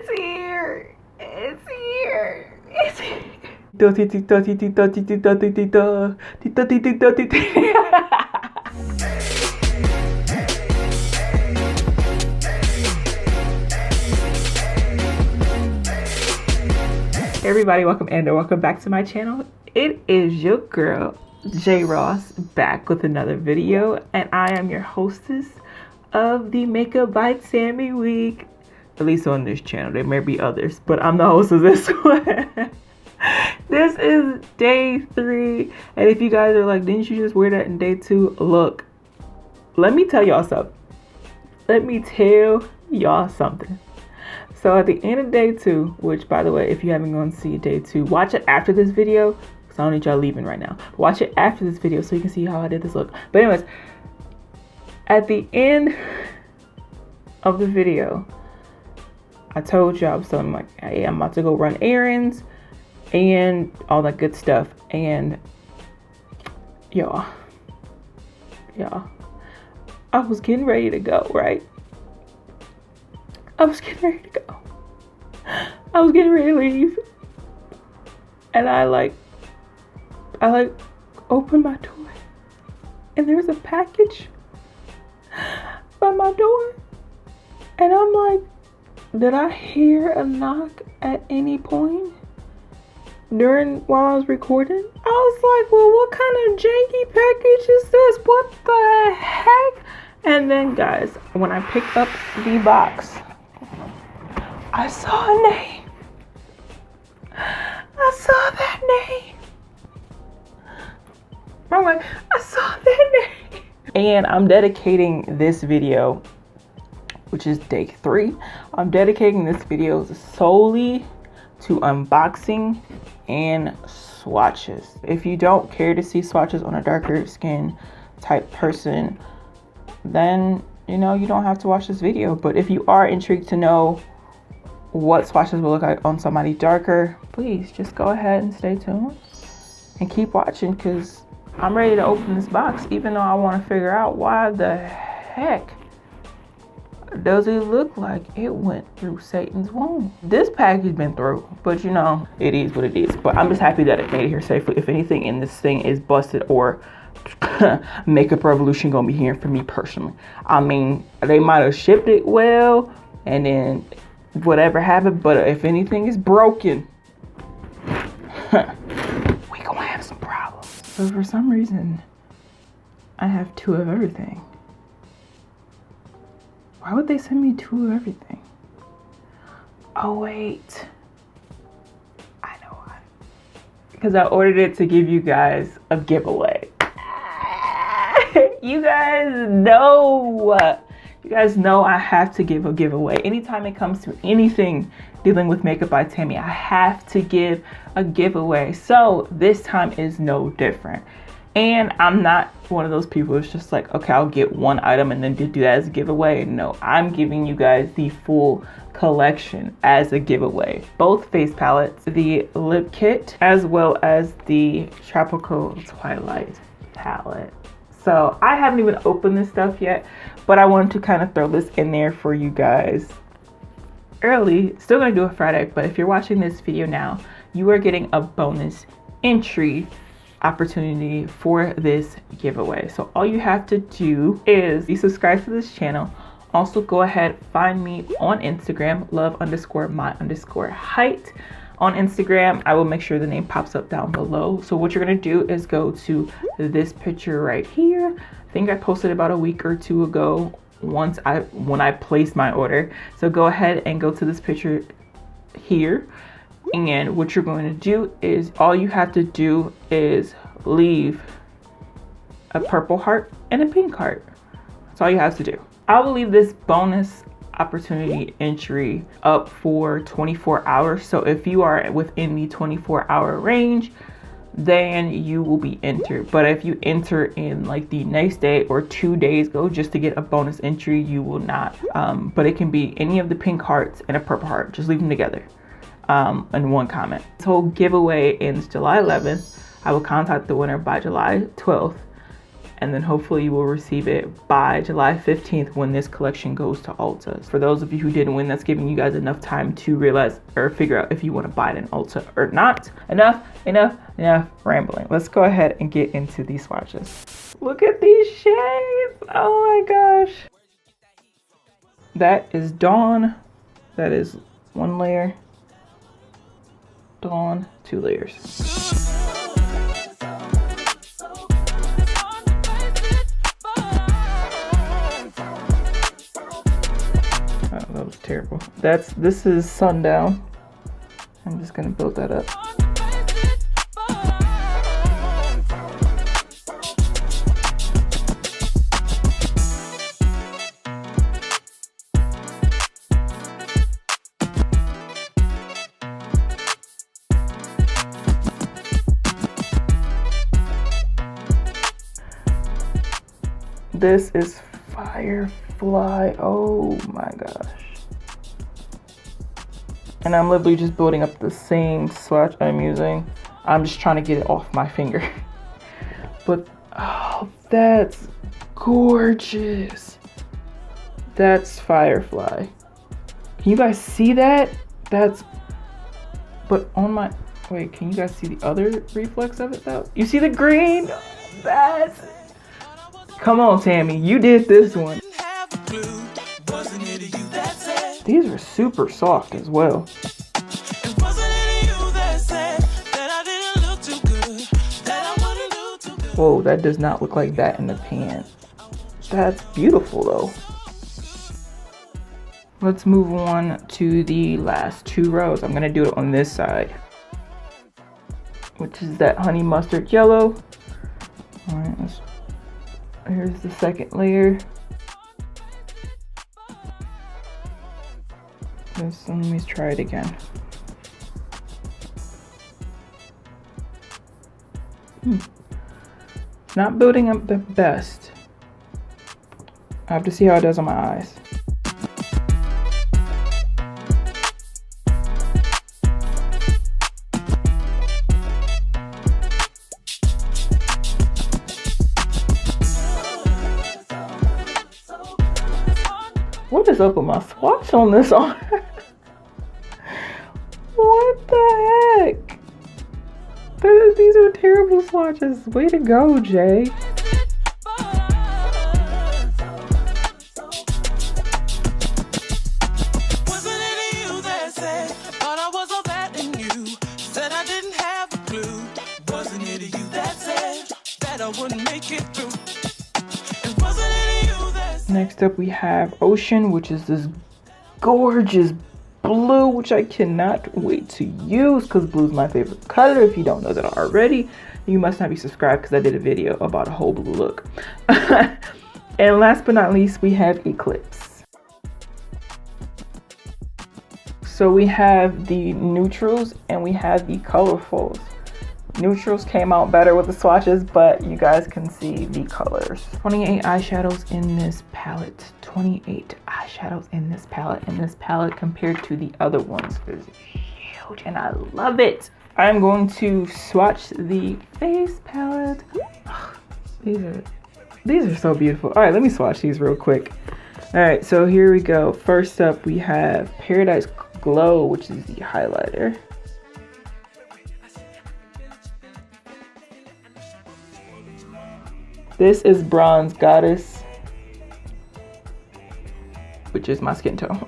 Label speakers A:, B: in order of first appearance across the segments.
A: It's here. It's here. It's here. Everybody, welcome back to my channel. It is your girl J Ross back with another video, and I am your hostess of the Makeup by Tammi week. At least on this channel. There may be others, but I'm the host of this one. This is day 3, and if you guys are like, didn't you just wear that in day 2? Look, let me tell y'all something. So at the end of day 2, which by the way, if you haven't gone to see day 2, watch it after this video, because I don't need y'all leaving right now. Watch it after this video so you can see how I did this look. But anyways, at the end of the video, I told y'all, so I'm like, hey, I'm about to go run errands and all that good stuff. And y'all, I was getting ready to go, right? I was getting ready to go. I was getting ready to leave. And I opened my door, and there was a package by my door. And I'm like, did I hear a knock at any point while I was recording? I was like, well, what kind of janky package is this? What the heck? And then guys, when I picked up the box, I saw a name. I saw that name. I'm like, I saw that name. And I'm dedicating this video, which is day 3. I'm dedicating this video solely to unboxing and swatches. If you don't care to see swatches on a darker skin type person, then you don't have to watch this video. But if you are intrigued to know what swatches will look like on somebody darker, please just go ahead and stay tuned and keep watching, because I'm ready to open this box, even though I want to figure out why the heck does it look like it went through Satan's womb. This package been through, but it is what it is. But I'm just happy that it made it here safely. If anything in this thing is busted, or Makeup Revolution gonna be hearing from me personally. I mean, they might have shipped it well, and then whatever happened, but if anything is broken, we gonna have some problems. So for some reason, I have 2 of everything. Why would they send me 2 of everything? Oh wait, I know why. Because I ordered it to give you guys a giveaway. You guys know I have to give a giveaway. Anytime it comes to anything dealing with Makeup by Tammi, I have to give a giveaway. So this time is no different. And I'm not one of those people who's just like, okay, I'll get one item and then do that as a giveaway. No, I'm giving you guys the full collection as a giveaway. Both face palettes, the lip kit, as well as the Tropical Twilight palette. So I haven't even opened this stuff yet, but I wanted to kind of throw this in there for you guys early. Still gonna do it Friday, but if you're watching this video now, you are getting a bonus entry opportunity for this giveaway. So all you have to do is be subscribed to this channel. Also go ahead, find me on Instagram, love_my_height. On Instagram, I will make sure the name pops up down below. So what you're gonna do is go to this picture right here. I think I posted about a week or 2 ago when I placed my order. So go ahead and go to this picture here. And what you're going to do is, all you have to do is leave a purple heart and a pink heart. That's all you have to do. I will leave this bonus opportunity entry up for 24 hours. So if you are within the 24-hour range, then you will be entered. But if you enter in like the next day or 2 days ago just to get a bonus entry, you will not. But it can be any of the pink hearts and a purple heart. Just leave them together in one comment. This whole giveaway ends July 11th. I will contact the winner by July 12th. and then hopefully you will receive it by July 15th when this collection goes to Ulta. For those of you who didn't win, that's giving you guys enough time to realize or figure out if you want to buy it in Ulta or not. Enough rambling. Let's go ahead and get into these swatches. Look at these shades. Oh my gosh. That is Dawn. That is 1 layer. Dawn, 2 layers. Oh, that was terrible. This is Sundown. I'm just gonna build that up. This is Firefly. Oh my gosh. And I'm literally just building up the same swatch I'm using. I'm just trying to get it off my finger. But, oh, that's gorgeous. That's Firefly. Can you guys see that? But on my, wait, can you guys see the other reflex of it though? You see the green? Come on, Tammi, you did this one. These are super soft as well. Whoa, that does not look like that in the pan. That's beautiful though. Let's move on to the last 2 rows. I'm gonna do it on this side, which is that honey mustard yellow. All right, here's the second layer. Let me try it again. Not building up the best. I have to see how it does on my eyes. What is up with my swatch on this arm? What the heck? These are terrible swatches. Way to go, Jay. Next up we have Ocean, which is this gorgeous blue, which I cannot wait to use because blue is my favorite color. If you don't know that already, you must not be subscribed because I did a video about a whole blue look. And last but not least, we have Eclipse. So we have the neutrals and we have the colorfuls. Neutrals came out better with the swatches, but you guys can see the colors. 28 eyeshadows in this palette. 28 eyeshadows in this palette. And this palette compared to the other ones is huge and I love it. I'm going to swatch the face palette. These are so beautiful. All right, let me swatch these real quick. All right, so here we go. First up, we have Paradise Glow, which is the highlighter. This is Bronze Goddess, which is my skin tone.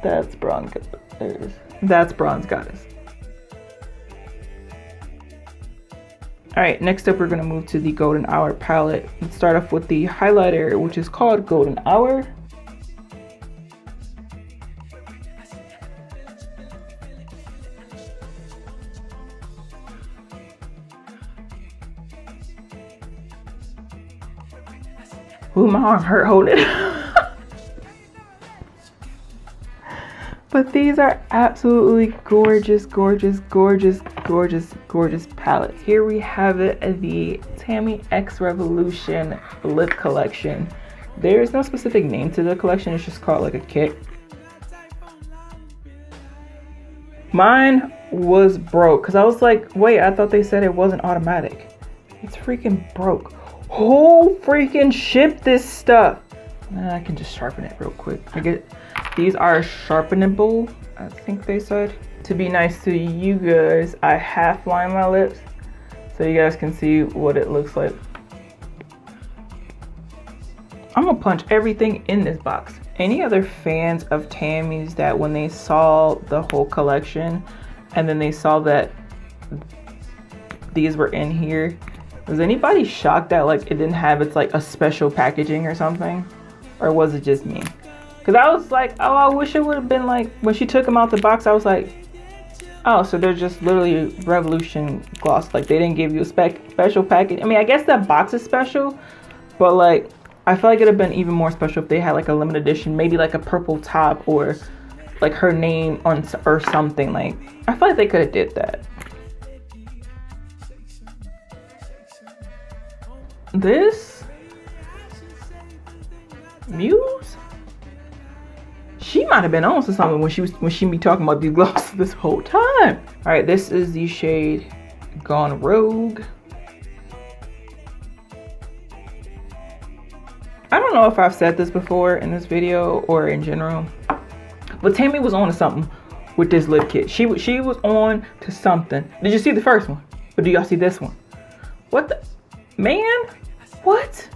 A: That's Bronze Goddess. That's Bronze Goddess. All right, next up we're gonna move to the Golden Hour palette. Let's start off with the highlighter, which is called Golden Hour. Ooh, my arm hurt holding it. But these are absolutely gorgeous, gorgeous, gorgeous, gorgeous, gorgeous palettes. Here we have it, the tammixrevolution lip collection. There is no specific name to the collection, it's just called like a kit. Mine was broke because I was like, wait, I thought they said it wasn't automatic. It's freaking broke. Who freaking shipped this stuff? I can just sharpen it real quick. I get these are sharpenable, I think they said. To be nice to you guys, I half line my lips so you guys can see what it looks like. I'm gonna punch everything in this box. Any other fans of Tammi's that when they saw the whole collection and then they saw that these were in here, was anybody shocked that like it didn't have its like a special packaging or something? Or was it just me? Because I was like, oh, I wish it would have been like, when she took them out the box, I was like, oh, so they're just literally Revolution gloss. Like they didn't give you a special package. I mean, I guess that box is special, but like, I feel like it'd have been even more special if they had like a limited edition, maybe like a purple top or like her name on or something. Like, I feel like they could have did that. This Muse, she might have been on to something when she be talking about these glosses this whole time. All right, this is the shade Gone Rogue. I don't know if I've said this before in this video or in general, but Tammi was on to something with this lip kit. She was on to something. Did you see the first one? But do y'all see this one? What the man? What?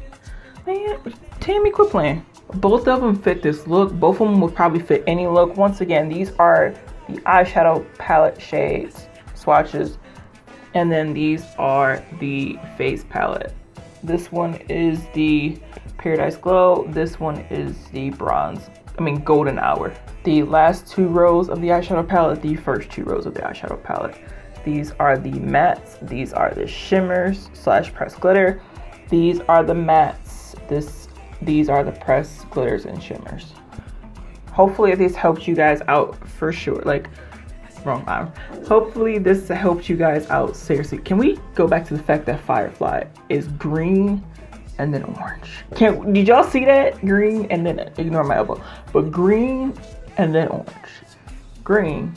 A: Man, Tammi, quit playing. Both of them fit this look. Both of them would probably fit any look. Once again, these are the eyeshadow palette shades, swatches, and then these are the face palette. This one is the Paradise Glow. This one is the Golden Hour. The last two rows of the eyeshadow palette, the first two rows of the eyeshadow palette. These are the mattes. These are the shimmers / pressed glitter. These are the mattes. These are the pressed glitters and shimmers. Hopefully this helped you guys out for sure. Like, wrong arm. Hopefully this helped you guys out seriously. Can we go back to the fact that Firefly is green and then orange? Did y'all see that? Green and then, ignore my elbow, but green and then orange. Green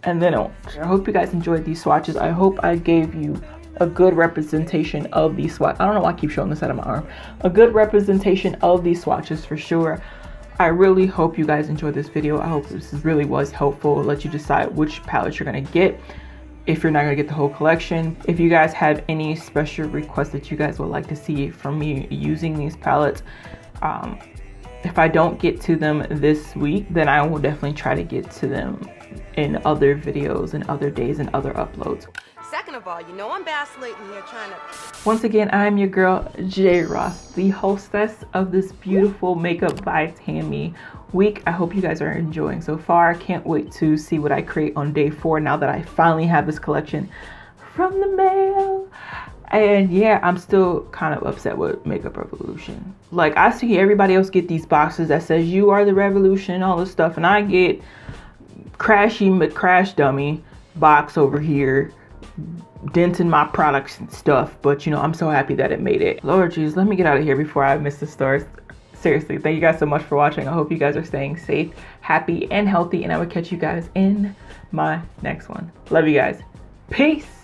A: and then orange. I hope you guys enjoyed these swatches. I hope I gave you a good representation of these swatches. I don't know why I keep showing this out of my arm. A good representation of these swatches for sure. I really hope you guys enjoyed this video. I hope this really was helpful. Let you decide which palette you're gonna get if you're not gonna get the whole collection. If you guys have any special requests that you guys would like to see from me using these palettes, if I don't get to them this week, then I will definitely try to get to them in other videos and other days and other uploads.
B: Second of all, you know I'm vacillating here trying to...
A: Once again, I'm your girl, J. Ross, the hostess of this beautiful Makeup by Tammi week. I hope you guys are enjoying so far. I can't wait to see what I create on day 4 now that I finally have this collection from the mail. And yeah, I'm still kind of upset with Makeup Revolution. Like, I see everybody else get these boxes that says you are the revolution, all this stuff, and I get Crashy McCrash Dummy box over here denting my products and stuff. But you know, I'm so happy that it made it. Lord jeez, let me get out of here before I miss the stars. Seriously, thank you guys so much for watching. I hope you guys are staying safe, happy, and healthy, and I will catch you guys in my next one. Love you guys. Peace.